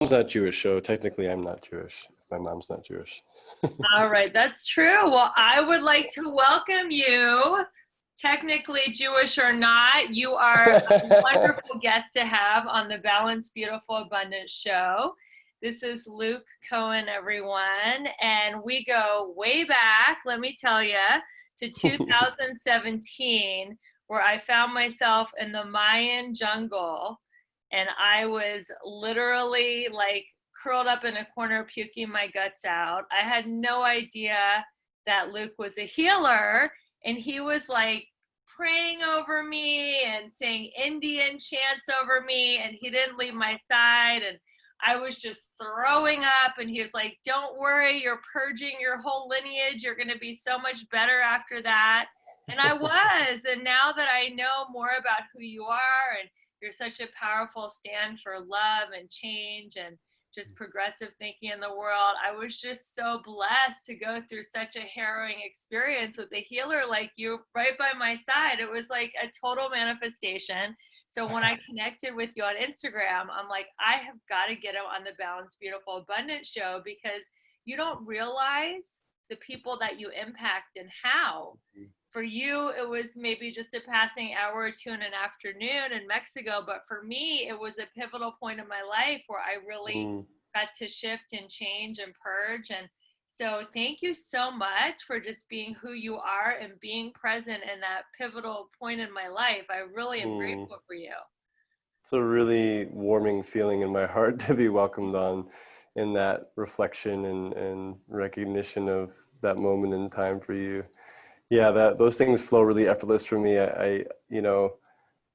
Mom's not Jewish, so technically I'm not Jewish. My mom's not Jewish. All right, that's true. Well, I would like to welcome you. Technically, Jewish or not, you are a wonderful guest to have on the Balanced, Beautiful, Abundant show. This is Luke Cohen, everyone, and we go way back, let me tell you, to 2017, where I found myself in the Mayan jungle, and I was literally like curled up in a corner puking my guts out. I had no idea that Luke was a healer, and he was like praying over me and saying Indian chants over me, and he didn't leave my side, and I was just throwing up, and he was like, don't worry, you're purging your whole lineage, you're going to be so much better after that. And I was. And now that I know more about who you are, and you're such a powerful stand for love and change and just progressive thinking in the world, I was just so blessed to go through such a harrowing experience with a healer like you right by my side. It was like a total manifestation. So when I connected with you on Instagram, I'm like, I have got to get him on the Balanced, Beautiful, Abundant show, because you don't realize the people that you impact and how. For you, it was maybe just a passing hour or two in an afternoon in Mexico. But for me, it was a pivotal point in my life where I really got to shift and change and purge. And so thank you so much for just being who you are and being present in that pivotal point in my life. I really am grateful for you. It's a really warming feeling in my heart to be welcomed on in that reflection and recognition of that moment in time for you. Yeah, those things flow really effortless for me. I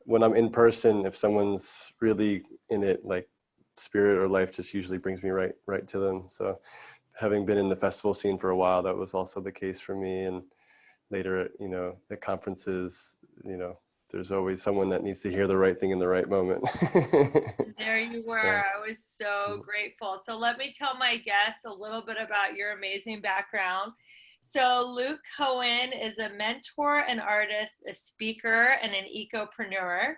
when I'm in person, if someone's really in it, like spirit or life just usually brings me right to them. So having been in the festival scene for a while, that was also the case for me. And later, at conferences, there's always someone that needs to hear the right thing in the right moment. There you were. So, I was so grateful. So let me tell my guests a little bit about your amazing background. So Luke Cohen is a mentor, an artist, a speaker, and an ecopreneur.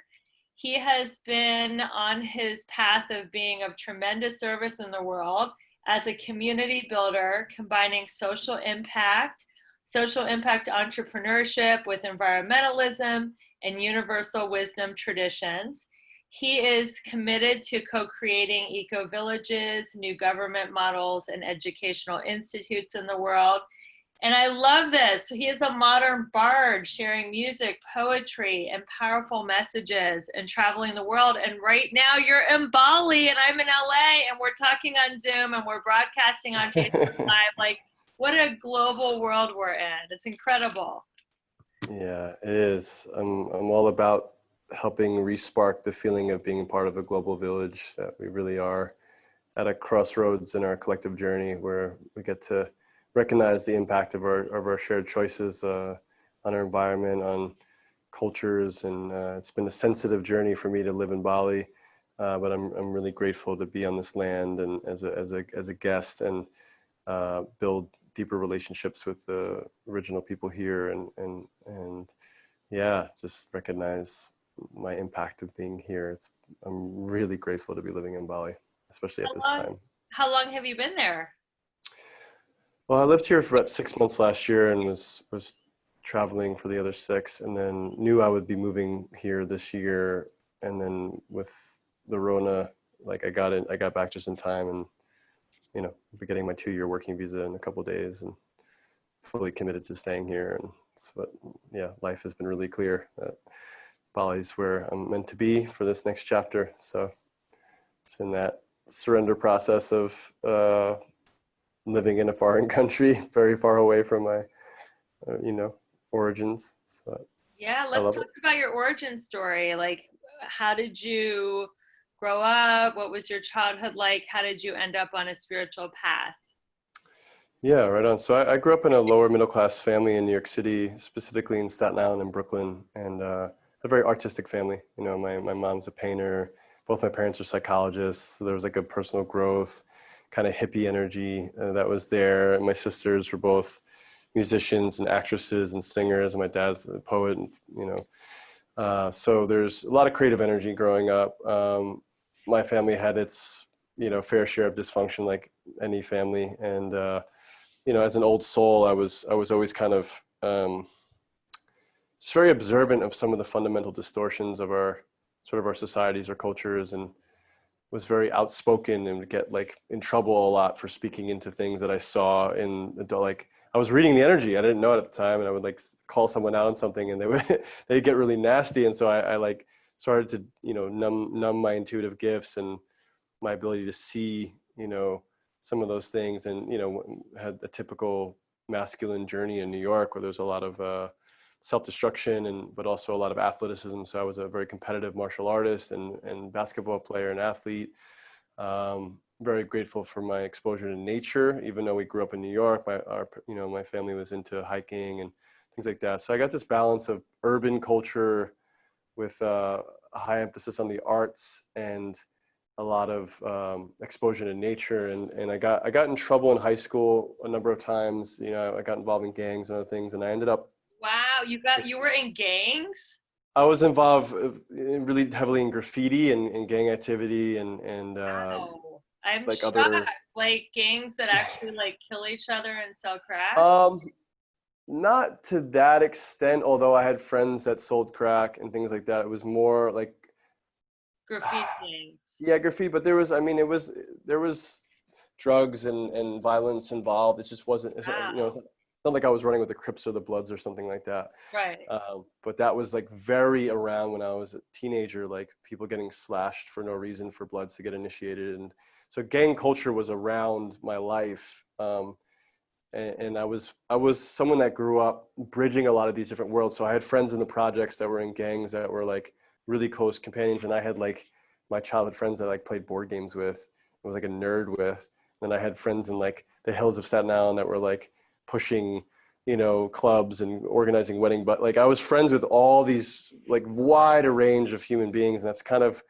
He has been on his path of being of tremendous service in the world as a community builder, combining social impact entrepreneurship with environmentalism and universal wisdom traditions. He is committed to co-creating eco-villages, new government models, and educational institutes in the world. And I love this. He is a modern bard, sharing music, poetry, and powerful messages and traveling the world. And right now you're in Bali and I'm in LA, and we're talking on Zoom and we're broadcasting on Facebook Live. Like, what a global world we're in. It's incredible. Yeah, it is. I'm all about helping re-spark the feeling of being part of a global village, that we really are at a crossroads in our collective journey where we get to recognize the impact of our shared choices on our environment, on cultures, and it's been a sensitive journey for me to live in Bali, but I'm really grateful to be on this land and as a guest and build deeper relationships with the original people here and yeah, just recognize my impact of being here. I'm really grateful to be living in Bali, especially at this time. How long have you been there? Well, I lived here for about 6 months last year and was traveling for the other 6, and then knew I would be moving here this year. And then with the Rona, like I got back just in time, and I'll be getting my 2-year working visa in a couple of days, and fully committed to staying here. And life has been really clear that Bali's where I'm meant to be for this next chapter. So it's in that surrender process of living in a foreign country, very far away from my, origins. So yeah, let's talk about your origin story. Like, how did you grow up? What was your childhood like? How did you end up on a spiritual path? Yeah, right on. So I grew up in a lower middle class family in New York City, specifically in Staten Island and Brooklyn, and a very artistic family. My mom's a painter. Both my parents are psychologists. So there was like a personal growth, kind of hippie energy that was there. And my sisters were both musicians and actresses and singers, and my dad's a poet, and so there's a lot of creative energy growing up. My family had its fair share of dysfunction like any family. And, as an old soul, I was always kind of just very observant of some of the fundamental distortions of our societies or cultures, and was very outspoken and would get like in trouble a lot for speaking into things that I saw in the, like, I was reading the energy. I didn't know it at the time. And I would like call someone out on something and they'd get really nasty. And so I like started to, numb my intuitive gifts and my ability to see, some of those things, and, had a typical masculine journey in New York where there's a lot of self-destruction but also a lot of athleticism. So I was a very competitive martial artist and basketball player and athlete. Very grateful for my exposure to nature, even though we grew up in New York. My family was into hiking and things like that. So I got this balance of urban culture with a high emphasis on the arts and a lot of exposure to nature. And I got in trouble in high school a number of times. I got involved in gangs and other things, and I ended up. Wow, you were in gangs? I was involved really heavily in graffiti and gang activity and Wow. I'm like shocked. other Like gangs that actually like kill each other and sell crack? not to that extent, although I had friends that sold crack and things like that. It was more like Graffiti gangs. yeah, graffiti, but there was drugs and violence involved. It just wasn't, it's not like I was running with the Crips or the Bloods or something like that. Right. But that was like very around when I was a teenager, like people getting slashed for no reason for Bloods to get initiated. And so gang culture was around my life. And I was someone that grew up bridging a lot of these different worlds. So I had friends in the projects that were in gangs that were like really close companions. And I had like my childhood friends that I like played board games with, I was like a nerd with. And I had friends in like the hills of Staten Island that were like pushing, clubs and organizing wedding. But like I was friends with all these like wide range of human beings. And that's kind of,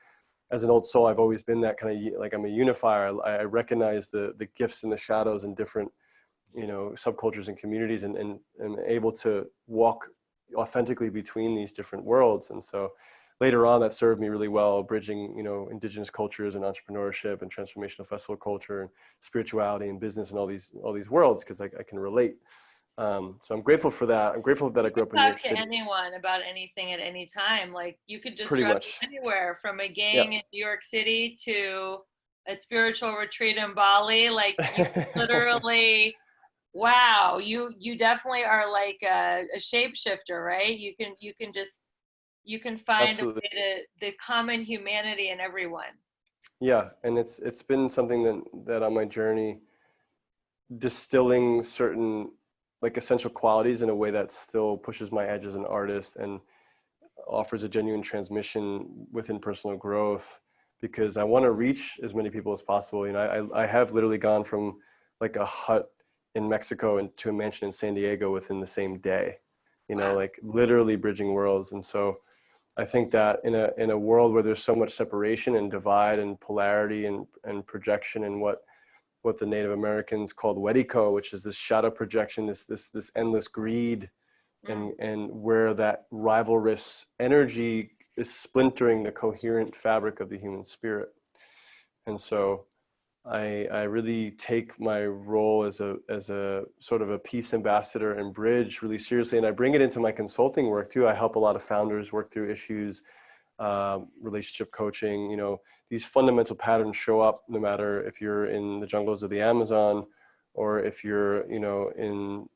as an old soul, I've always been that kind of like, I'm a unifier. I recognize the gifts and the shadows in different, subcultures and communities, and able to walk authentically between these different worlds. And so later on that served me really well, bridging, indigenous cultures and entrepreneurship and transformational festival culture and spirituality and business and all these worlds, because I can relate. So I'm grateful for that. I'm grateful that I grew up in New York City. Talk to anyone about anything at any time. Like you could just Pretty drive much anywhere, from a gang in New York City to a spiritual retreat in Bali. Like you literally, wow, you definitely are like a shapeshifter, right? You can find Absolutely. a way to the common humanity in everyone. Yeah, and it's been something that on my journey, distilling certain like essential qualities in a way that still pushes my edge as an artist and offers a genuine transmission within personal growth, because I want to reach as many people as possible. I have literally gone from like a hut in Mexico into a mansion in San Diego within the same day, Wow. like literally bridging worlds. And so I think that in a world where there's so much separation and divide and polarity and projection, and what the Native Americans called Wedico, which is this shadow projection, this endless greed, and where that rivalrous energy is splintering the coherent fabric of the human spirit. And so I really take my role as a sort of a peace ambassador and bridge really seriously. And I bring it into my consulting work too. I help a lot of founders work through issues, relationship coaching. These fundamental patterns show up no matter if you're in the jungles of the Amazon or if you're, in,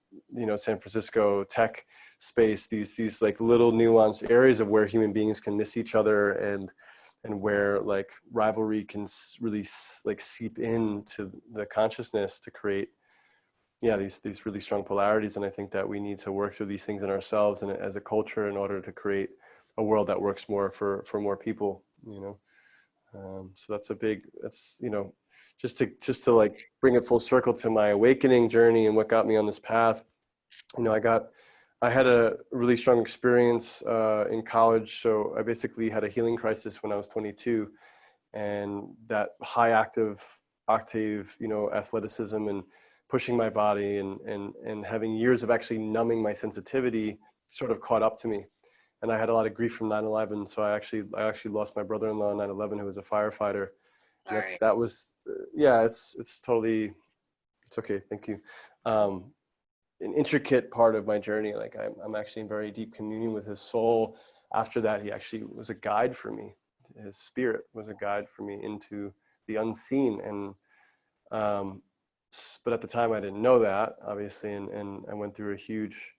San Francisco tech space, these like little nuanced areas of where human beings can miss each other, and where like rivalry can really like seep into the consciousness to create, these really strong polarities. And I think that we need to work through these things in ourselves and as a culture in order to create a world that works more for more people, so just to like bring it full circle to my awakening journey and what got me on this path. I had a really strong experience in college. So I basically had a healing crisis when I was 22, and that high octave, athleticism and pushing my body and having years of actually numbing my sensitivity sort of caught up to me. And I had a lot of grief from 9/11. So I actually lost my brother-in-law in 9/11, who was a firefighter. Sorry. that was, yeah, it's totally, it's okay. Thank you. An intricate part of my journey. Like I'm actually in very deep communion with his soul. After that, he actually was a guide for me. His spirit was a guide for me into the unseen. And, but at the time I didn't know that, obviously. And I went through a huge,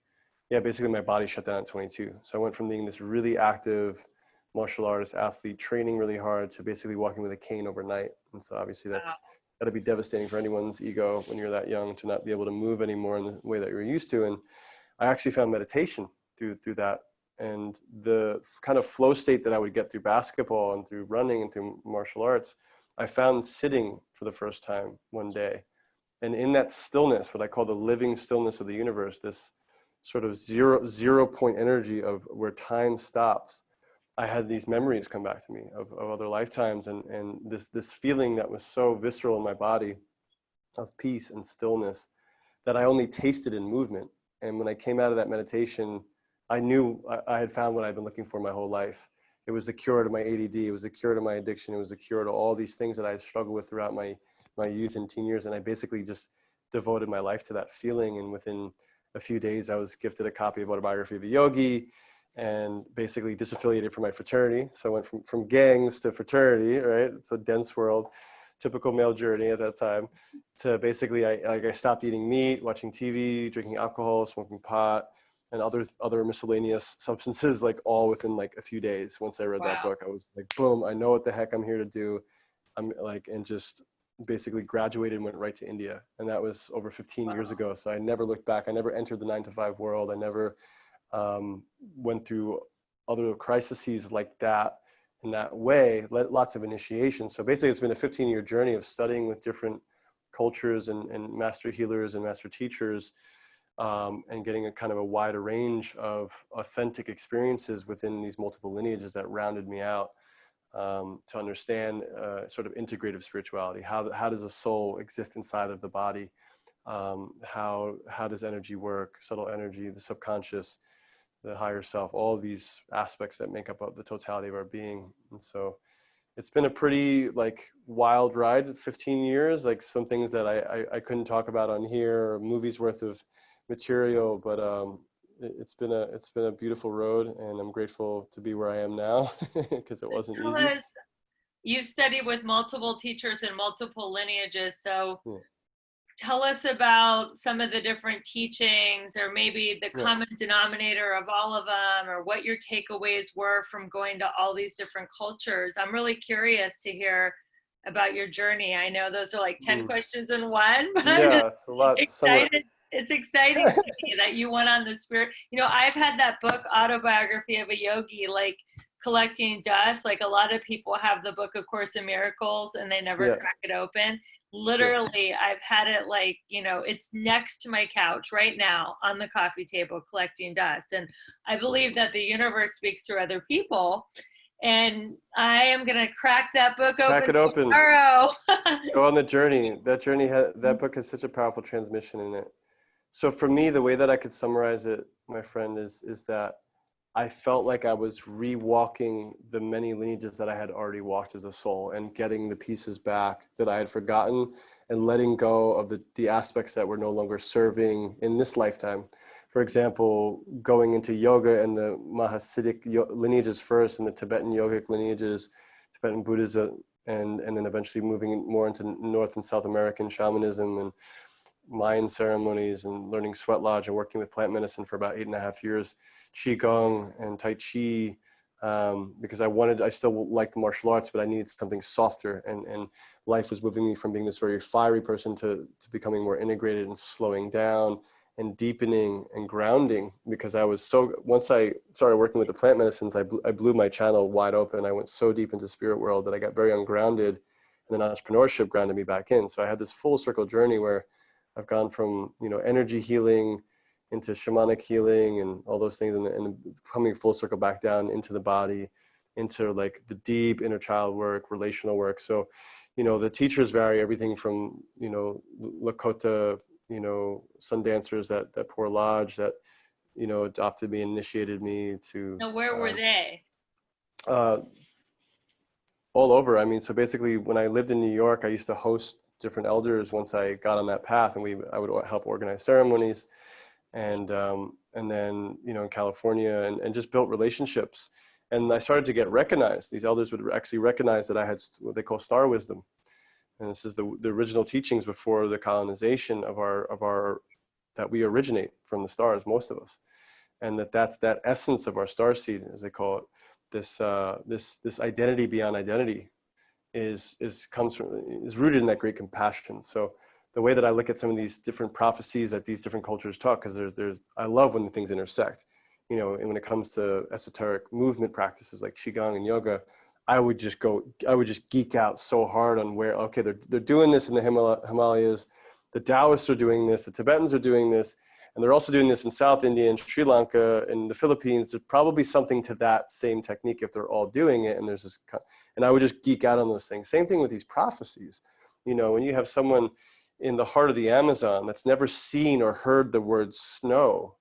yeah, basically my body shut down at 22. So I went from being this really active martial artist athlete, training really hard, to basically walking with a cane overnight. And so obviously Wow. that's got to be devastating for anyone's ego when you're that young, to not be able to move anymore in the way that you're used to. And I actually found meditation through that. And the kind of flow state that I would get through basketball and through running and through martial arts, I found sitting for the first time one day. And in that stillness, what I call the living stillness of the universe, this sort of zero point energy of where time stops, I had these memories come back to me of other lifetimes, and this feeling that was so visceral in my body of peace and stillness that I only tasted in movement. And when I came out of that meditation, I knew I had found what I'd been looking for my whole life. It was the cure to my ADD. It was the cure to my addiction. It was the cure to all these things that I had struggled with throughout my youth and teen years. And I basically just devoted my life to that feeling. And within a few days, I was gifted a copy of Autobiography of a Yogi, and basically disaffiliated from my fraternity. So I went from gangs to fraternity, right? It's a dense world, typical male journey at that time, to basically, I stopped eating meat, watching TV, drinking alcohol, smoking pot, and other miscellaneous substances, like all within like a few days. Once I read that Wow. book, I was like, boom, I know what the heck I'm here to do. I'm like, and just basically graduated and went right to India. And that was over 15 years ago. So I never looked back. I never entered the 9-to-5 world. I never went through other crises like that in that way, lots of initiation. So basically it's been a 15-year journey of studying with different cultures and master healers and master teachers, and getting a kind of a wider range of authentic experiences within these multiple lineages that rounded me out, to understand sort of integrative spirituality. How does a soul exist inside of the body? How does energy work? Subtle energy, the subconscious, the higher self, all of these aspects that make up the totality of our being. And so it's been a pretty like wild ride, 15 years, like some things that I couldn't talk about on here, or movies worth of material, but it's been a beautiful road, and I'm grateful to be where I am now, because it wasn't easy. You studied with multiple teachers and multiple lineages. So Yeah. tell us about some of the different teachings, or maybe the Yeah. common denominator of all of them, or what your takeaways were from going to all these different cultures. I'm really curious to hear about your journey. I know those are like 10 questions in one, but I'm just Yeah, it's a lot to summarize. excited. It's exciting to me that you went on the spirit. You know, I've had that book, Autobiography of a Yogi, like collecting dust. Like a lot of people have the book, A Course in Miracles, and they never Yeah, crack it open. sure. Literally, I've had it like, you know, it's next to my couch right now on the coffee table collecting dust. And I believe that the universe speaks through other people. And I am going to crack that book Crack open it open. tomorrow. Go on the journey. That book has such a powerful transmission in it. So for me, the way that I could summarize it, my friend, is that I felt like I was rewalking the many lineages that I had already walked as a soul, and getting the pieces back that I had forgotten, and letting go of the aspects that were no longer serving in this lifetime. For example, going into yoga and the Mahasiddhic lineages first, and the Tibetan yogic lineages, Tibetan Buddhism, and then eventually moving more into North and South American shamanism and Mayan ceremonies, and learning sweat lodge and working with plant medicine for about 8.5 years, Qigong and Tai Chi, because I still liked the martial arts, but I needed something softer, and life was moving me from being this very fiery person to becoming more integrated and slowing down and deepening and grounding, because once I started working with the plant medicines, I blew my channel wide open. I went so deep into spirit world that I got very ungrounded, and then entrepreneurship grounded me back in. So I had this full circle journey where I've gone from, energy healing into shamanic healing and all those things, and coming full circle back down into the body, into like the deep inner child work, relational work. So, the teachers vary, everything from, Lakota, sun dancers that Poor Lodge that, adopted me, initiated me to, Now, where were they? uh, all over. I mean, so basically when I lived in New York, I used to host different elders once I got on that path, and I would help organize ceremonies, and then, you know, in California, and just built relationships. And I started to get recognized. These elders would actually recognize that I had what they call star wisdom. And this is the original teachings before the colonization of our, that we originate from the stars, most of us. And that's that essence of our star seed, as they call it, this identity beyond identity is rooted in that great compassion. So the way that I look at some of these different prophecies that these different cultures talk, because I love when the things intersect, you know, and when it comes to esoteric movement practices like Qigong and yoga, I would just geek out so hard on where, okay, they're doing this in the Himalayas, the Taoists are doing this, the Tibetans are doing this, and they're also doing this in South India and Sri Lanka and the Philippines. There's probably something to that same technique if they're all doing it. And there's this, and I would just geek out on those things. Same thing with these prophecies. You know, when you have someone in the heart of the Amazon that's never seen or heard the word snow,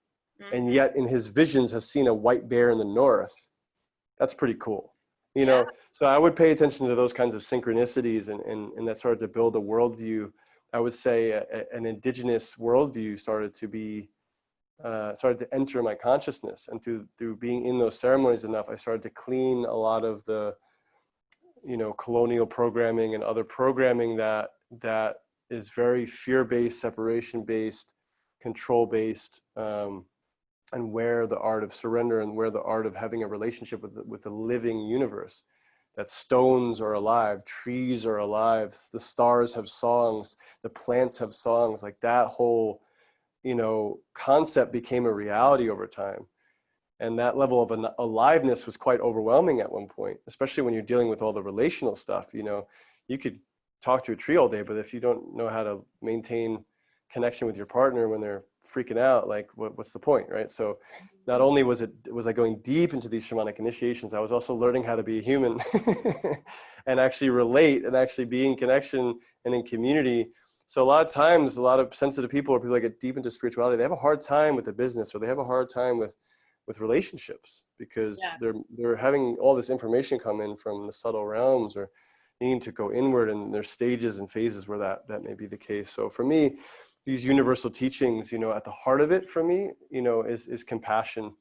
and yet in his visions has seen a white bear in the north, that's pretty cool. You know, so I would pay attention to those kinds of synchronicities, and that started to build a worldview. I would say an indigenous worldview started to enter my consciousness, and through being in those ceremonies enough, I started to clean a lot of the, you know, colonial programming and other programming that is very fear-based, separation-based, control-based, and where the art of surrender and where the art of having a relationship with the living universe. That stones are alive, trees are alive, the stars have songs, the plants have songs. Like that whole, you know, concept became a reality over time. And that level of aliveness was quite overwhelming at one point, especially when you're dealing with all the relational stuff. You know, you could talk to a tree all day, but if you don't know how to maintain connection with your partner when they're freaking out, like what's the point, right? So not only was I going deep into these shamanic initiations, I was also learning how to be a human and actually relate and actually be in connection and in community. So a lot of times, a lot of sensitive people or people that get deep into spirituality, they have a hard time with the business, or they have a hard time with relationships, because they're having all this information come in from the subtle realms, or needing to go inward, and there's stages and phases where that may be the case. So for me, these universal teachings, you know, at the heart of it for me, you know, is compassion.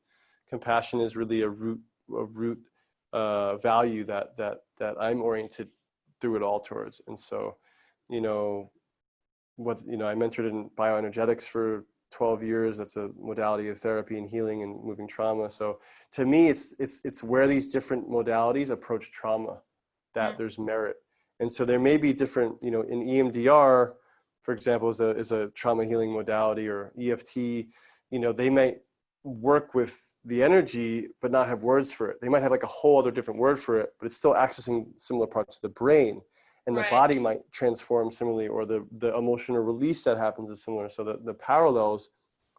Compassion is really a root value that I'm oriented through it all towards. And so, you know, I mentored in bioenergetics for 12 years. That's a modality of therapy and healing and moving trauma. So to me, it's where these different modalities approach trauma that there's merit. And so there may be different, you know, in EMDR, for example, is a trauma healing modality, or EFT, you know, they might work with the energy, but not have words for it. They might have like a whole other different word for it, but it's still accessing similar parts of the brain. And the body might transform similarly, or the emotional release that happens is similar. So the parallels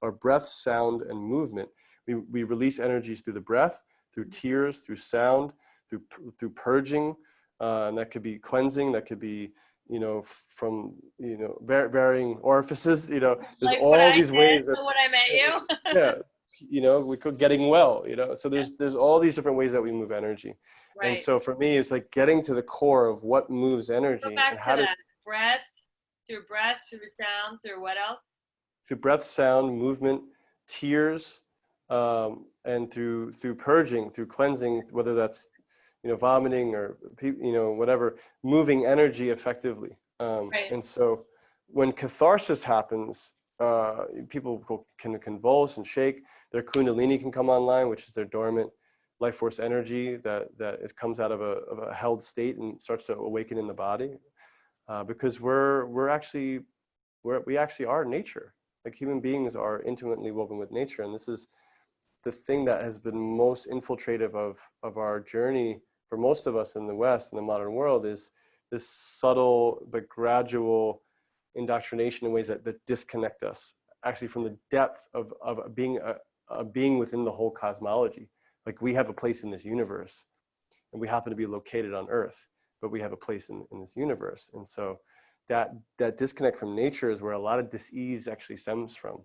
are breath, sound, and movement. We release energies through the breath, through tears, through sound, through purging, and that could be cleansing, that could be, you know, from, you know, varying orifices. You know, there's like all these ways that when I met you. Yeah, you know, we could getting well, you know, so there's all these different ways that we move energy. And so for me, it's like getting to the core of what moves energy. Go back and how to breath, through sound, through what else? Through breath, sound, movement, tears, and through purging, through cleansing, whether that's, you know, vomiting or, you know, whatever, moving energy effectively. And so when catharsis happens, people can convulse and shake. Their kundalini can come online, which is their dormant life force energy that it comes out of a held state and starts to awaken in the body, because we actually are nature. Like human beings are intimately woven with nature, and this is the thing that has been most infiltrative of our journey for most of us in the West, in the modern world, is this subtle but gradual indoctrination in ways that disconnect us actually from the depth of being a being within the whole cosmology. Like we have a place in this universe, and we happen to be located on Earth, but we have a place in this universe. And so that disconnect from nature is where a lot of dis-ease actually stems from.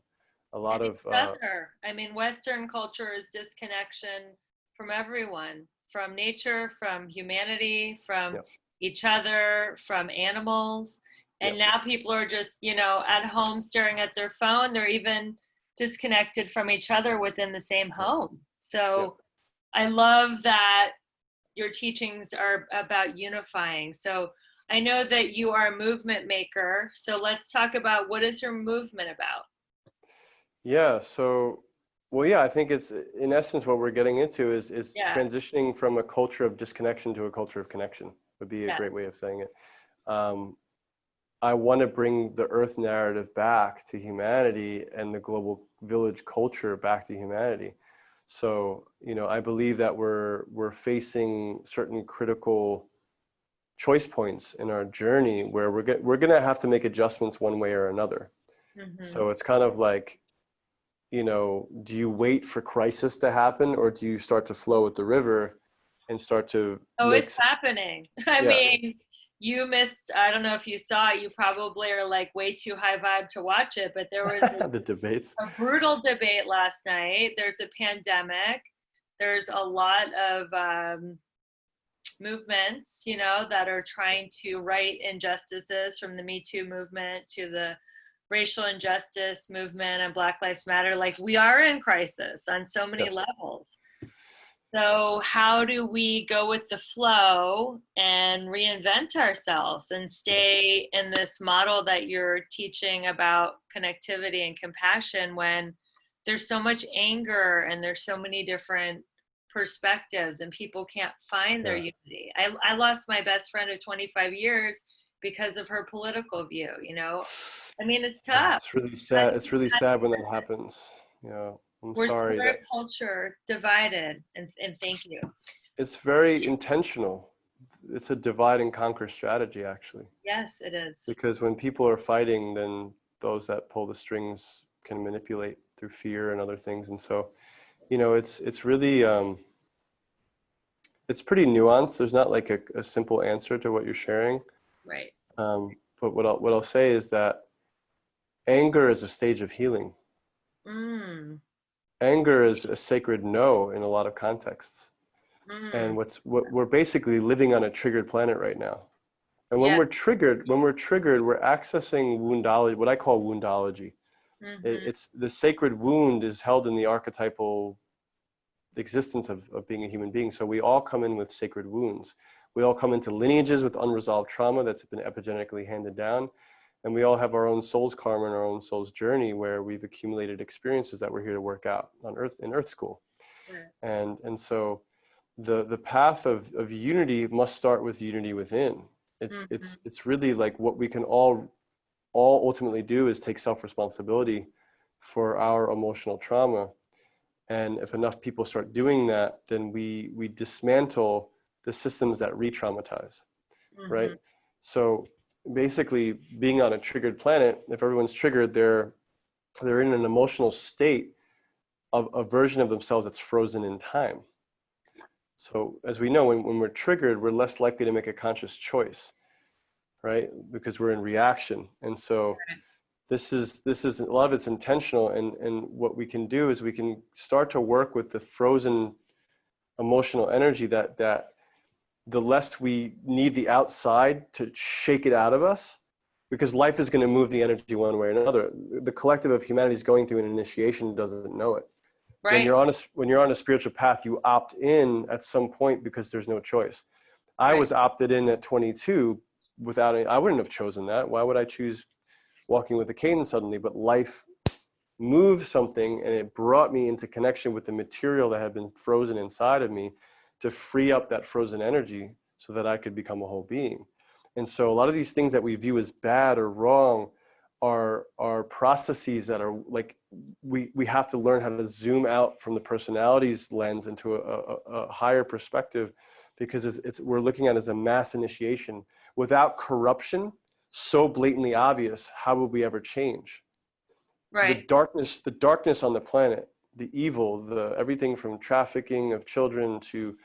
A lot of I mean, Western culture is disconnection from everyone. from nature, from humanity, from Yep. each other, from animals. And Yep. now people are just, at home staring at their phone. They're even disconnected from each other within the same home. Yep. So I love that your teachings are about unifying. So I know that you are a movement maker. So let's talk about, what is your movement about? Yeah. So, well, yeah, I think it's in essence what we're getting into is Yeah. transitioning from a culture of disconnection to a culture of connection would be a Yeah. great way of saying it. I want to bring the Earth narrative back to humanity and the global village culture back to humanity. So, I believe that we're facing certain critical choice points in our journey where we're going to have to make adjustments one way or another. Mm-hmm. So it's kind of like, do you wait for crisis to happen, or do you start to flow with the river and start to Oh, make, it's happening. I yeah, mean, you missed, I don't know if you saw it, you probably are like way too high vibe to watch it, but there was the debates. a brutal debate last night. There's a pandemic. There's a lot of movements, that are trying to right injustices, from the Me Too movement to the racial injustice movement and Black Lives Matter. Like, we are in crisis on so many Yes. levels. So how do we go with the flow and reinvent ourselves and stay in this model that you're teaching about connectivity and compassion, when there's so much anger and there's so many different perspectives and people can't find their Yeah. unity? I lost my best friend of 25 years because of her political view, I mean, it's Yeah, tough. it's really sad. It's really sad when that happens. I'm We're sorry a that culture divided, and thank you. it's very intentional. It's a divide and conquer strategy, actually, Yes, it is. because when people are fighting, then those that pull the strings can manipulate through fear and other things. And so, it's really, it's pretty nuanced. There's not like a simple answer to what you're sharing. Right. But what I'll say is that anger is a stage of healing. Mm, Anger is a sacred no in a lot of contexts. And mm. what we're basically living on a triggered planet right now. And when Yeah. we're triggered, we're accessing woundology, what I call woundology. Mm-hmm. It's the sacred wound is held in the archetypal existence of being a human being. So we all come in with sacred wounds. We all come into lineages with unresolved trauma that's been epigenetically handed down. And we all have our own soul's karma and our own soul's journey where we've accumulated experiences that we're here to work out on Earth, in Earth school. Right. And so the path of unity must start with unity within. Mm-hmm. It's really like what we can all ultimately do is take self-responsibility for our emotional trauma. And if enough people start doing that, then we dismantle the systems that re-traumatize, right? Mm-hmm. So basically, being on a triggered planet, if everyone's triggered, they're in an emotional state of a version of themselves that's frozen in time. So as we know, when we're triggered, we're less likely to make a conscious choice, right? Because we're in reaction. And so this is a lot of it's intentional. And what we can do is we can start to work with the frozen emotional energy that the less we need the outside to shake it out of us, because life is going to move the energy one way or another. The collective of humanity is going through an initiation, doesn't know it. When Right. you're on a spiritual path, you opt in at some point because there's no choice. I Right. was opted in at 22 I wouldn't have chosen that. Why would I choose walking with a cane suddenly? But life moved something and it brought me into connection with the material that had been frozen inside of me to free up that frozen energy so that I could become a whole being. And so a lot of these things that we view as bad or wrong are processes that are like, we have to learn how to zoom out from the personality's lens into a higher perspective, because we're looking at it as a mass initiation. Without corruption so blatantly obvious, how would we ever change? The Right. darkness on the planet, the evil, the everything from trafficking of children to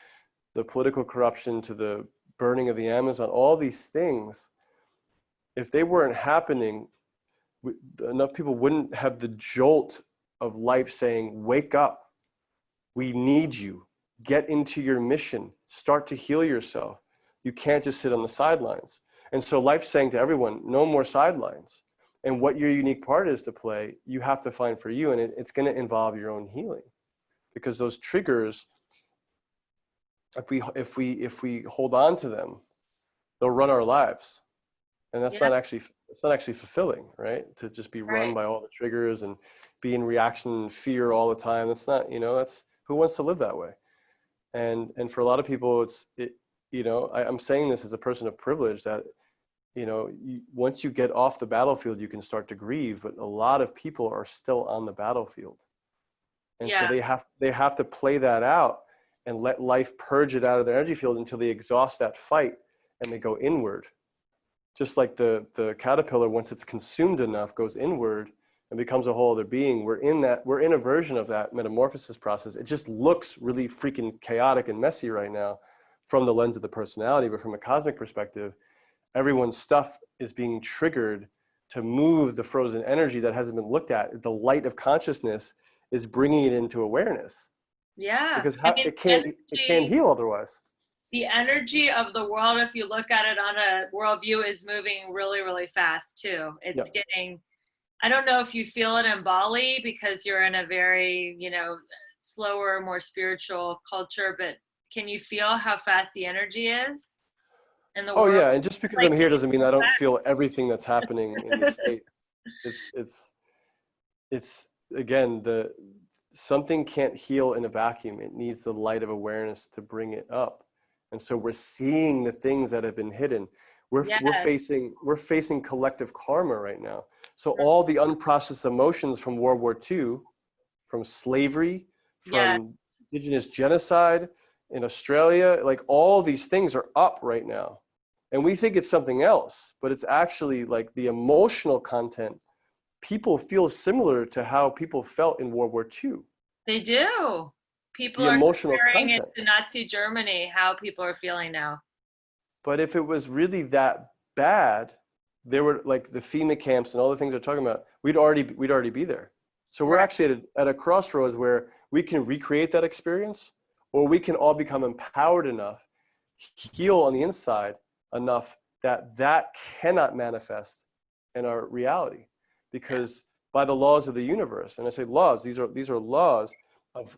the political corruption to the burning of the Amazon, all these things, if they weren't happening, enough people wouldn't have the jolt of life saying, wake up, we need you, get into your mission, start to heal yourself. You can't just sit on the sidelines. And so life's saying to everyone, no more sidelines. And what your unique part is to play, you have to find for you. And it's going to involve your own healing, because those triggers, if we hold on to them, they'll run our lives. And it's not actually fulfilling, right? To just be run by all the triggers and be in reaction and fear all the time. That's not, that's, who wants to live that way? And for a lot of people, I'm saying this as a person of privilege, that, once you get off the battlefield, you can start to grieve, but a lot of people are still on the battlefield. And so they have to play that out and let life purge it out of their energy field until they exhaust that fight and they go inward. Just like the caterpillar, once it's consumed enough, goes inward and becomes a whole other being. We're in a version of that metamorphosis process. It just looks really freaking chaotic and messy right now from the lens of the personality, but from a cosmic perspective, everyone's stuff is being triggered to move the frozen energy that hasn't been looked at. The light of consciousness is bringing it into awareness. Yeah. Because it can't heal otherwise. The energy of the world, if you look at it on a worldview, is moving really, really fast too. It's getting, I don't know if you feel it in Bali because you're in a very, slower, more spiritual culture, but can you feel how fast the energy is in the world? Oh yeah, and just because I'm here doesn't mean I don't feel everything that's happening in the state. It's again, something can't heal in a vacuum. It needs the light of awareness to bring it up. And so we're seeing the things that have been hidden. We're facing collective karma right now. So all the unprocessed emotions from World War II, from slavery, from indigenous genocide in Australia, like all these things are up right now. And we think it's something else, but it's actually like the emotional content. People feel similar to how people felt in World War II. They do. People the are emotional comparing content. it to Nazi Germany, how people are feeling now. But if it was really that bad, there were like the FEMA camps and all the things they're talking about, we'd already be there. So we're actually at a crossroads where we can recreate that experience, or we can all become empowered enough, heal on the inside enough that cannot manifest in our reality, because by the laws of the universe, and I say laws, these are laws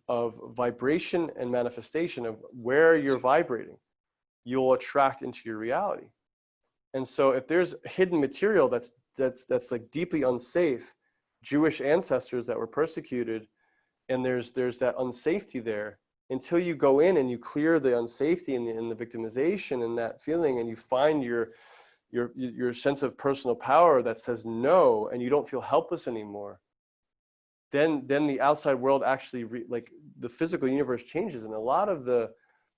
of vibration and manifestation, of where you're vibrating, you'll attract into your reality. And so if there's hidden material that's like deeply unsafe, Jewish ancestors that were persecuted, and there's that unsafety there, until you go in and you clear the unsafety and the victimization and that feeling, and you find your sense of personal power that says no, and you don't feel helpless anymore, then the outside world actually like the physical universe changes. And a lot of the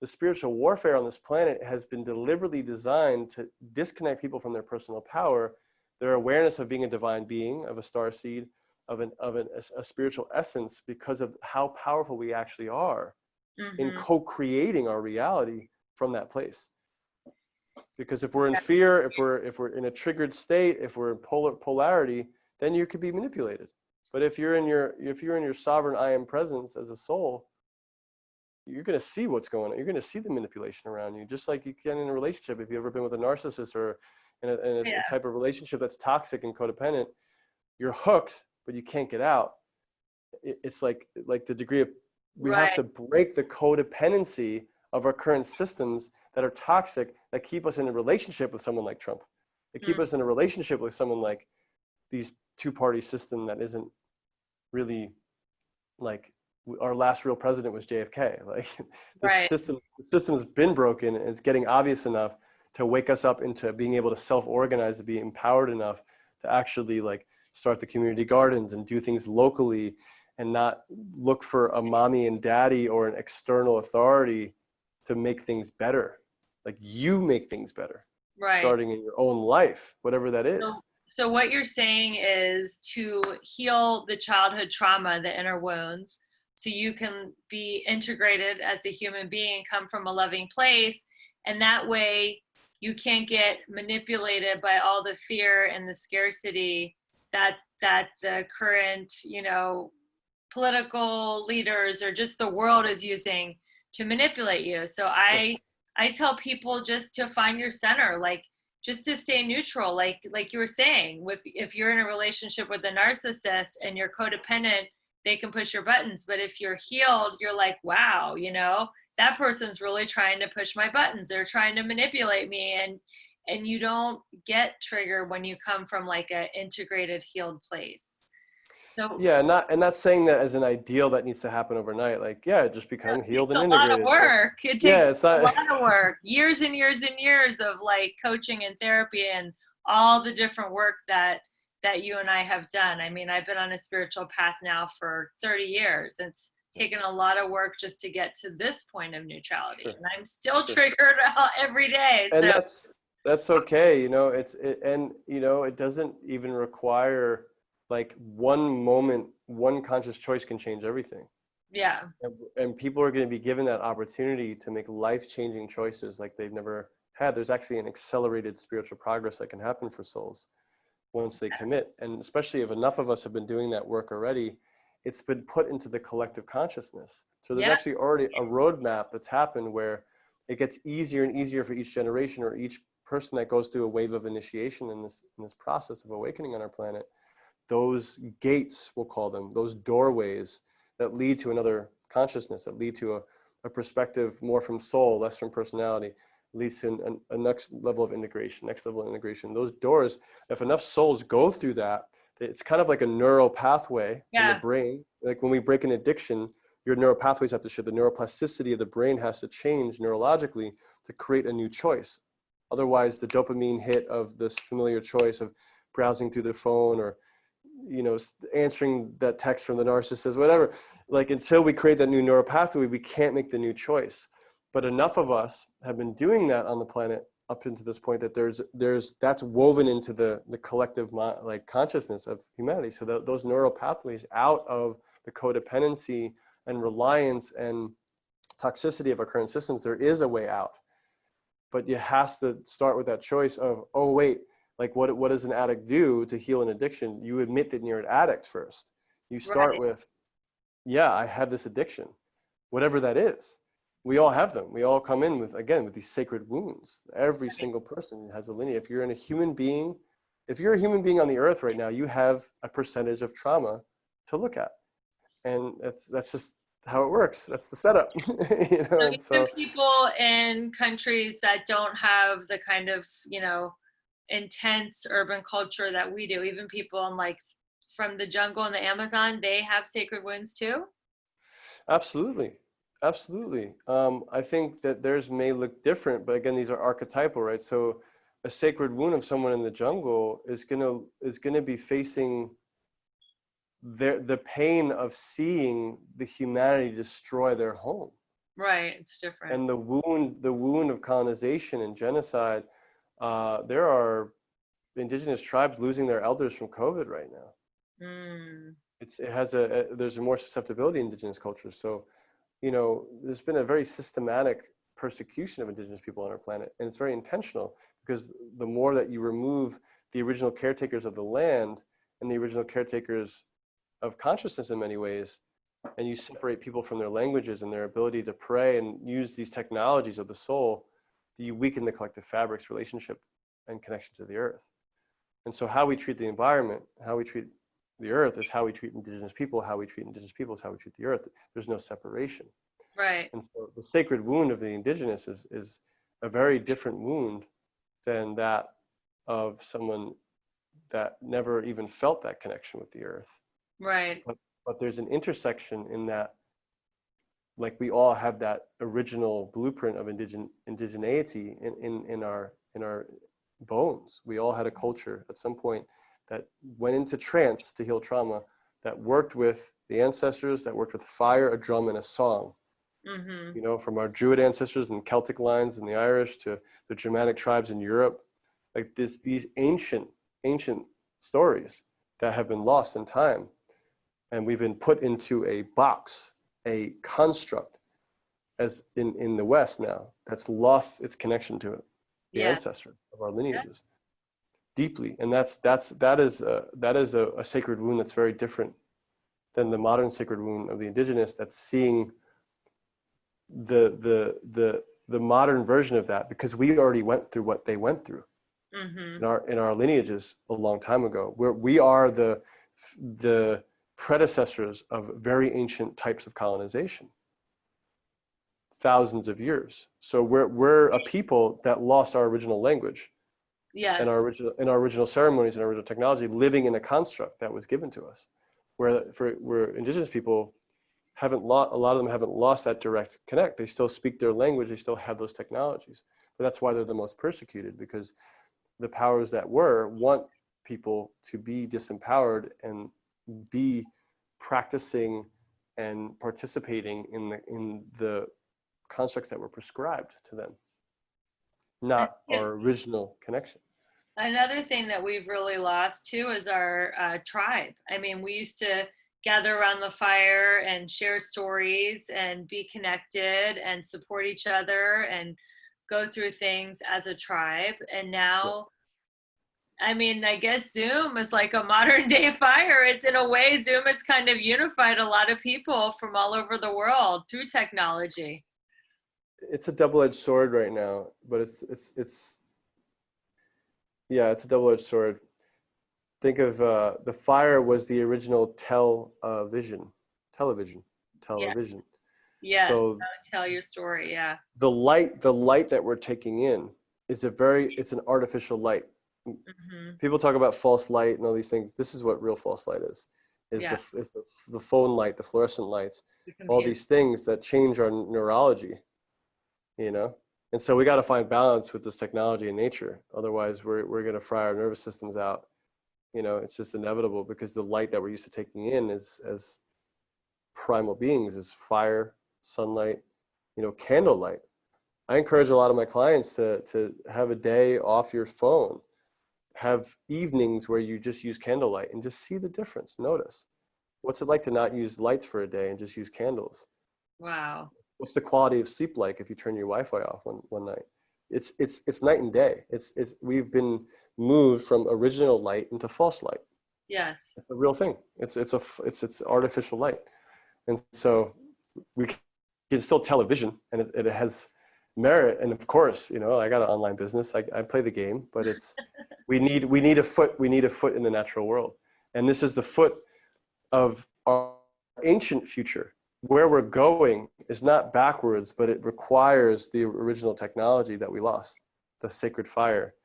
spiritual warfare on this planet has been deliberately designed to disconnect people from their personal power, their awareness of being a divine being, of a star seed, of a spiritual essence, because of how powerful we actually are in co-creating our reality from that place. Because if we're in fear, if we're in a triggered state, if we're in polarity, then you could be manipulated. But if you're in your sovereign I am presence as a soul, you're going to see what's going on. You're going to see the manipulation around you, just like you can in a relationship. If you've ever been with a narcissist or in a type of relationship that's toxic and codependent, you're hooked, but you can't get out. It's like the degree of, we have to break the codependency of our current systems that are toxic, that keep us in a relationship with someone like Trump. They keep us in a relationship with someone like these two-party system that isn't really like, our last real president was JFK. Like the system's been broken, and it's getting obvious enough to wake us up into being able to self-organize, to be empowered enough to actually like start the community gardens and do things locally, and not look for a mommy and daddy or an external authority to make things better. Like, you make things better, starting in your own life, whatever that is. So what you're saying is to heal the childhood trauma, the inner wounds, so you can be integrated as a human being, come from a loving place, and that way you can't get manipulated by all the fear and the scarcity that the current, political leaders or just the world is using to manipulate you. So I tell people just to find your center, like just to stay neutral, like you were saying, if you're in a relationship with a narcissist and you're codependent, they can push your buttons. But if you're healed, you're like, wow, you know, that person's really trying to push my buttons. They're trying to manipulate me. And you don't get triggered when you come from like an integrated, healed place. So Yeah, and not saying that as an ideal that needs to happen overnight. Like, yeah, just become healed and a lot of integrated. work. It takes Yeah, it's not a lot of work, years and years and years of like coaching and therapy and all the different work that you and I have done. I mean, I've been on a spiritual path now for 30 years. It's taken a lot of work just to get to this point of neutrality. Sure. And I'm still triggered every day. And So that's okay. You know, and you know, it doesn't even require like one moment, one conscious choice can change everything. yeah. And people are going to be given that opportunity to make life-changing choices like they've never had. There's actually an accelerated spiritual progress that can happen for souls once they commit. And especially if enough of us have been doing that work already, it's been put into the collective consciousness. So there's actually already a roadmap that's happened where it gets easier and easier for each generation or each person that goes through a wave of initiation in this process of awakening on our planet. Those gates, we'll call them, those doorways that lead to another consciousness, that lead to a perspective more from soul, less from personality, leads to a next level of integration, Those doors, if enough souls go through that, it's kind of like a neural pathway in the brain. Like when we break an addiction, your neural pathways have to shift. The neuroplasticity of the brain has to change neurologically to create a new choice. Otherwise, the dopamine hit of this familiar choice of browsing through the phone or, you know, answering that text from the narcissist, whatever, like until we create that new neural pathway, we can't make the new choice. But enough of us have been doing that on the planet up into this point that that's woven into the collective like consciousness of humanity. So that those neural pathways out of the codependency and reliance and toxicity of our current systems, there is a way out. But you have to start with that choice of, oh wait, like what does an addict do to heal an addiction? You admit that you're an addict first. You start with, yeah, I have this addiction, whatever that is. We all have them. We all come in with these sacred wounds. Every single person has a lineage. If you're a human being on the earth right now, you have a percentage of trauma to look at. And that's just how it works. That's the setup. You know, and so people in countries that don't have the kind of, you know, intense urban culture that we do, even people in like from the jungle and the Amazon, they have sacred wounds too? Absolutely. I think that theirs may look different, but again, these are archetypal, right? So a sacred wound of someone in the jungle is gonna be facing the pain of seeing the humanity destroy their home. Right, it's different. And the wound of colonization and genocide. There are indigenous tribes losing their elders from COVID right now. There's a more susceptibility in indigenous cultures. So, you know, there's been a very systematic persecution of indigenous people on our planet, and it's very intentional because the more that you remove the original caretakers of the land and the original caretakers of consciousness in many ways, and you separate people from their languages and their ability to pray and use these technologies of the soul, you weaken the collective fabric's relationship and connection to the earth. And so how we treat the environment, how we treat the earth is how we treat indigenous people. How we treat indigenous people is how we treat the earth. There's no separation. Right. And so the sacred wound of the indigenous is a very different wound than that of someone that never even felt that connection with the earth. Right. But there's an intersection in that, like we all have that original blueprint of indigeneity in our bones. We all had a culture at some point that went into trance to heal trauma, that worked with the ancestors, that worked with fire, a drum, and a song. You know, from our Druid ancestors and Celtic lines and the Irish to the Germanic tribes in Europe, like these ancient stories that have been lost in time. And we've been put into a box, a construct, as in the West now, that's lost its connection to it, the ancestor of our lineages, deeply. And that is a sacred wound that's very different than the modern sacred wound of the indigenous, that's seeing the modern version of that, because we already went through what they went through Mm-hmm. in our lineages a long time ago. We are the predecessors of very ancient types of colonization, thousands of years. So we're a people that lost our original language and Yes. our original ceremonies and our original technology, living in a construct that was given to us. Where indigenous people a lot of them haven't lost that direct connect. They still speak their language. They still have those technologies. But that's why they're the most persecuted, because the powers that want people to be disempowered and be practicing and participating in the constructs that were prescribed to them, not our original connection. Another thing that we've really lost too is our tribe. I mean, we used to gather around the fire and share stories and be connected and support each other and go through things as a tribe. And now, I mean, I guess Zoom is like a modern day fire. It's, in a way, Zoom has kind of unified a lot of people from all over the world through technology. It's a double-edged sword right now, but it's yeah, it's a double-edged sword. Think of the fire was the original television. Yes, So tell your story. Yeah. the light that we're taking in is it's an artificial light. Mm-hmm. People talk about false light and all these things. This is what real false light is Yeah. the phone light, the fluorescent lights, all these things that change our neurology, you know? And so we got to find balance with this technology and nature. Otherwise we're going to fry our nervous systems out. You know, it's just inevitable, because the light that we're used to taking in as primal beings is fire, sunlight, you know, candlelight. I encourage a lot of my clients to have a day off your phone, have evenings where you just use candlelight and just see the difference. Notice, what's it like to not use lights for a day and just use candles? Wow. What's the quality of sleep like if you turn your Wi-Fi off one night? It's night and day. We've been moved from original light into false light. Yes. It's a real thing. It's artificial light. And so we can still tell a vision, and it has merit. And of course, you know, I got an online business. I play the game, but we need a foot in the natural world. And this is the foot of our ancient future. Where we're going is not backwards, but it requires the original technology that we lost, the sacred fire,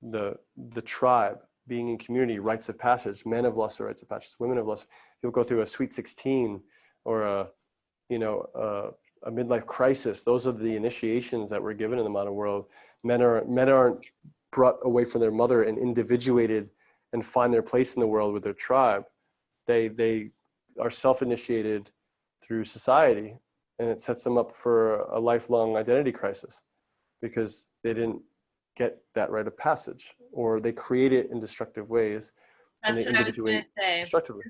the tribe, being in community, rites of passage. Men have lost their rites of passage. Women have lost. People go through a sweet 16 or a midlife crisis. Those are the initiations that we're given in the modern world. Men aren't brought away from their mother and individuated and find their place in the world with their tribe. They are self-initiated through society, and it sets them up for a lifelong identity crisis, because they didn't get that rite of passage, or they create it in destructive ways. That's what I was going to say. Destructively.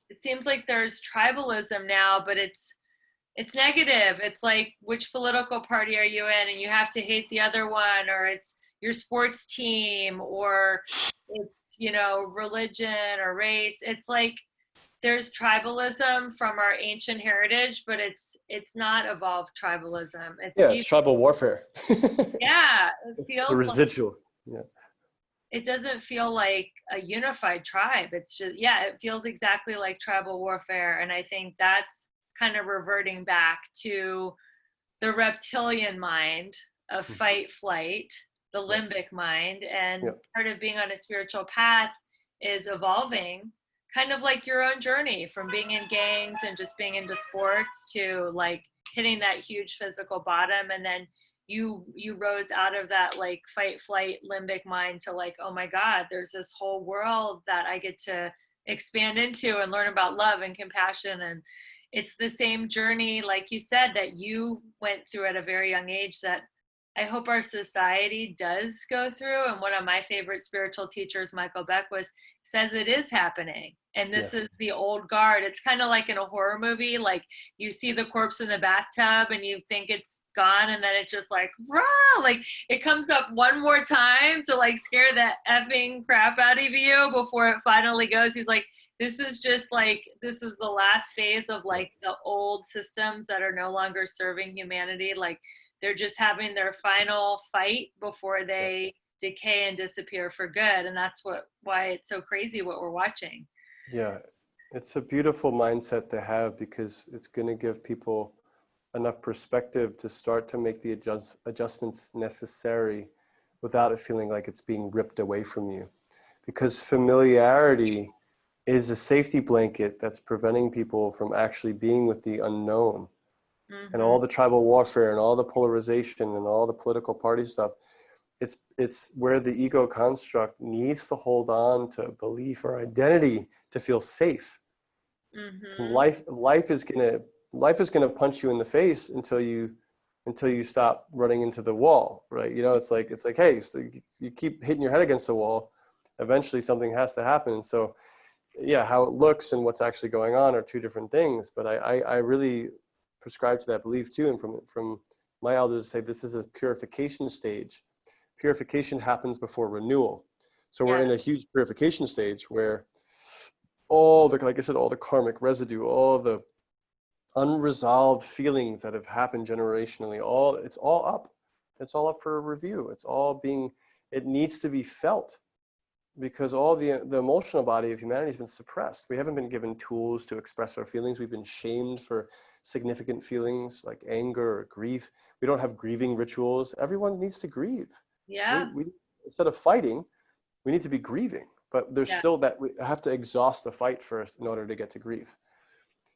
It seems like there's tribalism now, but it's negative. It's like, which political party are you in, and you have to hate the other one, or it's your sports team, or it's, you know, religion or race. It's like there's tribalism from our ancient heritage, but it's not evolved tribalism. It's tribal warfare. Yeah, it feels the residual. It doesn't feel like a unified tribe. It's just, it feels exactly like tribal warfare. And I think that's kind of reverting back to the reptilian mind of fight, flight, the limbic mind. And part of being on a spiritual path is evolving, kind of like your own journey from being in gangs and just being into sports to like hitting that huge physical bottom. And then you rose out of that like fight, flight, limbic mind to like, oh my God, there's this whole world that I get to expand into and learn about love and compassion. And it's the same journey, like you said, that you went through at a very young age that I hope our society does go through. And one of my favorite spiritual teachers, Michael Beck, says it is happening. And this is the old guard. It's kind of like in a horror movie, like you see the corpse in the bathtub and you think it's gone, and then it just like, rah, like it comes up one more time to like scare the effing crap out of you before it finally goes. He's like, this is just like, this is the last phase of like the old systems that are no longer serving humanity. Like they're just having their final fight before they decay and disappear for good. And that's why it's so crazy what we're watching. Yeah, it's a beautiful mindset to have, because it's going to give people enough perspective to start to make the adjustments necessary without it feeling like it's being ripped away from you. Because familiarity is a safety blanket that's preventing people from actually being with the unknown. And all the tribal warfare and all the polarization and all the political party stuff, it's where the ego construct needs to hold on to belief or identity to feel safe. And life is gonna punch you in the face until you stop running into the wall, right? You know, it's like, hey, so you keep hitting your head against the wall, eventually something has to happen. And so, yeah, how it looks and what's actually going on are two different things. But I really prescribe to that belief too. And from my elders say, this is a purification stage. Purification happens before renewal. So we're in a huge purification stage where all the, like I said, all the karmic residue, all the unresolved feelings that have happened generationally, it's all up for review. It needs to be felt, because all the emotional body of humanity has been suppressed. We haven't been given tools to express our feelings. We've been shamed for significant feelings like anger or grief. We don't have grieving rituals. Everyone needs to grieve. Yeah. We instead of fighting, we need to be grieving. But there's still that we have to exhaust the fight first in order to get to grief.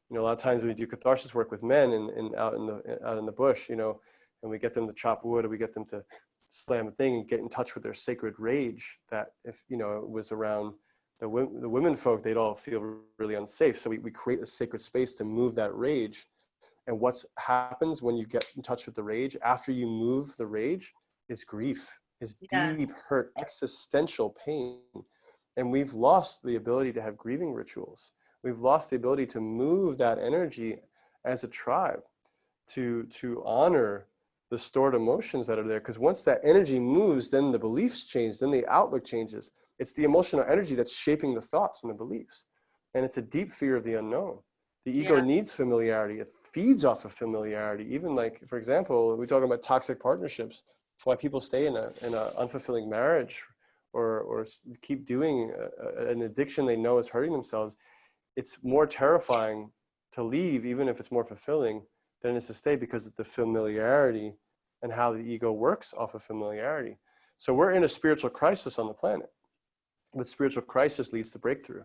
You know, a lot of times we do catharsis work with men and out in the bush, you know, and we get them to chop wood, or we get them to slam a thing and get in touch with their sacred rage, that if, you know, it was around the women folk, they'd all feel really unsafe. So we create a sacred space to move that rage. And what happens when you get in touch with the rage, after you move the rage, is grief, is deep hurt, existential pain. And we've lost the ability to have grieving rituals. We've lost the ability to move that energy as a tribe, to honor the stored emotions that are there. Because once that energy moves, then the beliefs change, then the outlook changes. It's the emotional energy that's shaping the thoughts and the beliefs. And it's a deep fear of the unknown. The ego needs familiarity. It feeds off of familiarity. Even like, for example, we're talking about toxic partnerships. Why people stay in a unfulfilling marriage, or keep doing an addiction they know is hurting themselves. It's more terrifying to leave, even if it's more fulfilling, than it is to stay, because of the familiarity and how the ego works off of familiarity. So we're in a spiritual crisis on the planet, but spiritual crisis leads to breakthrough,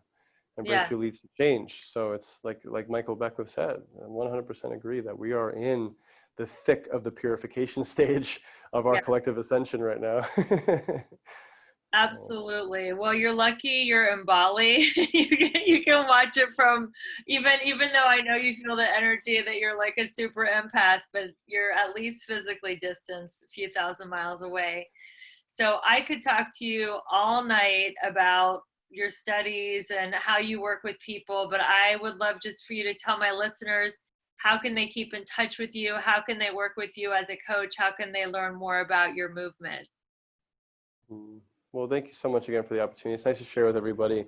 and breakthrough leads to change. So it's like Michael Beckwith said, I 100% agree that we are in the thick of the purification stage of our collective ascension right now. Absolutely. Well, you're lucky you're in Bali. You can watch it from, even though I know you feel the energy that you're like a super empath, but you're at least physically distanced a few thousand miles away. So I could talk to you all night about your studies and how you work with people, but I would love just for you to tell my listeners, how can they keep in touch with you? How can they work with you as a coach? How can they learn more about your movement? Well, thank you so much again for the opportunity. It's nice to share with everybody.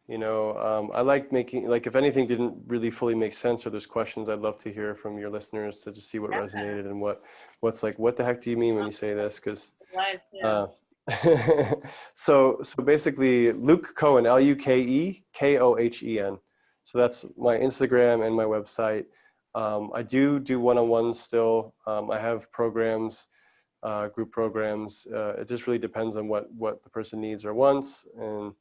You know, I like making, like, if anything didn't really fully make sense or there's questions, I'd love to hear from your listeners to just see what resonated and what's like, what the heck do you mean when you say this? Because so basically Luke Cohen, LukeKohen. So that's my Instagram and my website. I do one-on-ones still. I have programs, group programs. It just really depends on what the person needs or wants. And,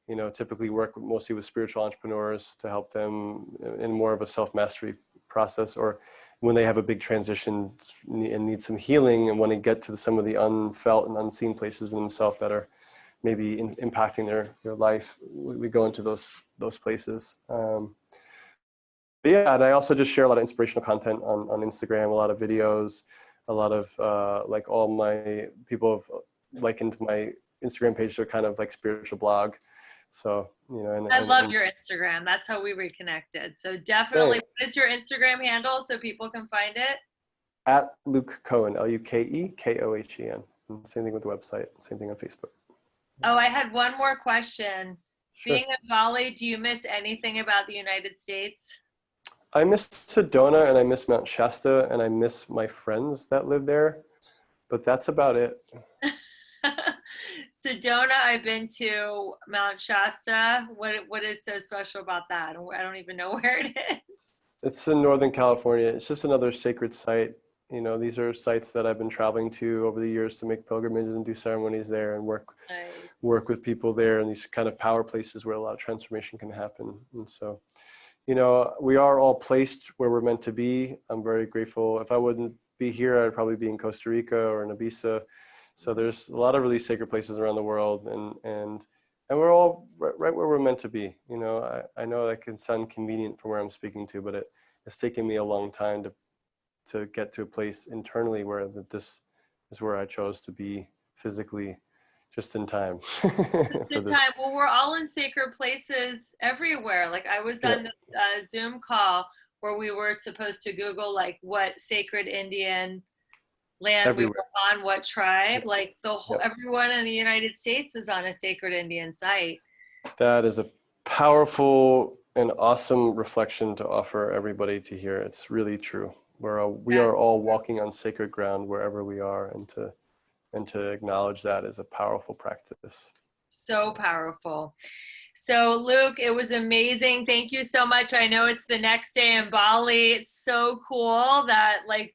you know, typically work mostly with spiritual entrepreneurs to help them in more of a self-mastery process, or when they have a big transition and need some healing and want to get to some of the unfelt and unseen places in themselves that are maybe impacting their life. We go into those places. But yeah, and I also just share a lot of inspirational content on Instagram, a lot of videos, a lot of like all my people have likened my Instagram page to a kind of like spiritual blog. So, you know, I love your Instagram. That's how we reconnected. So definitely, what is your Instagram handle so people can find it? At Luke Cohen, LukeKohen. Same thing with the website. Same thing on Facebook. Oh, I had one more question. Sure. Being in Bali, do you miss anything about the United States? I miss Sedona and I miss Mount Shasta and I miss my friends that live there, but that's about it. Sedona, I've been to. Mount Shasta. What is so special about that? I don't even know where it is. It's in Northern California. It's just another sacred site. You know, these are sites that I've been traveling to over the years to make pilgrimages and do ceremonies there and Nice. work with people there, and these kind of power places where a lot of transformation can happen. And so, you know, we are all placed where we're meant to be. I'm very grateful. If I wouldn't be here, I'd probably be in Costa Rica or in Ibiza. So there's a lot of really sacred places around the world, and we're all right where we're meant to be. You know, I know that can sound convenient from where I'm speaking to, but it's taken me a long time to get to a place internally where this is where I chose to be physically, just in time for Good this. time. Well, we're all in sacred places everywhere. Like I was Yeah, on this Zoom call where we were supposed to Google like what sacred Indian land we everywhere. were on, what tribe. Yeah, Like the whole yeah. everyone in the United States is on a sacred Indian site. That is a powerful and awesome reflection to offer everybody to hear. It's really true. We Yeah. are all walking on sacred ground wherever we are, and to acknowledge that is a powerful practice. So powerful. So, Luke, it was amazing. Thank you so much. I know it's the next day in Bali. It's so cool that, like,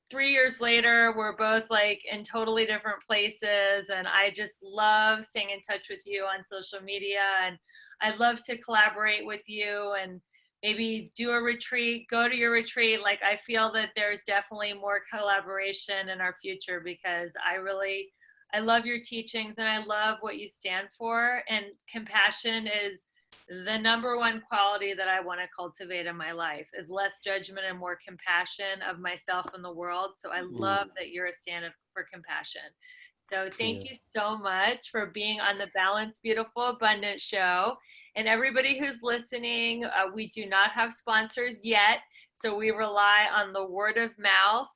3 years later, we're both like in totally different places. And I just love staying in touch with you on social media. And I'd love to collaborate with you and maybe do a retreat, go to your retreat. Like, I feel that there's definitely more collaboration in our future because I love your teachings and I love what you stand for. And compassion is the number one quality that I want to cultivate in my life is less judgment and more compassion of myself and the world. So I love that you're a stand for compassion. So thank Yeah. you so much for being on the Balance Beautiful Abundant show. And everybody who's listening, we do not have sponsors yet. So we rely on the word of mouth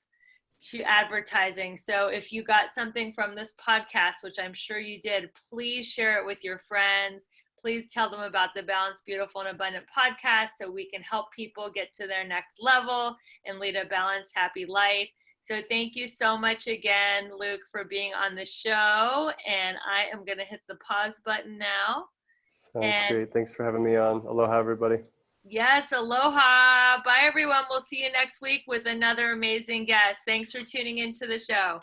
to advertising. So if you got something from this podcast, which I'm sure you did, please share it with your friends. Please tell them about the Balanced, Beautiful, and Abundant podcast so we can help people get to their next level and lead a balanced, happy life. So thank you so much again, Luke, for being on the show. And I am going to hit the pause button now. Sounds And great. Thanks for having me on. Aloha, everybody. yes, aloha. Bye, everyone. We'll see you next week with another amazing guest. Thanks for tuning into the show.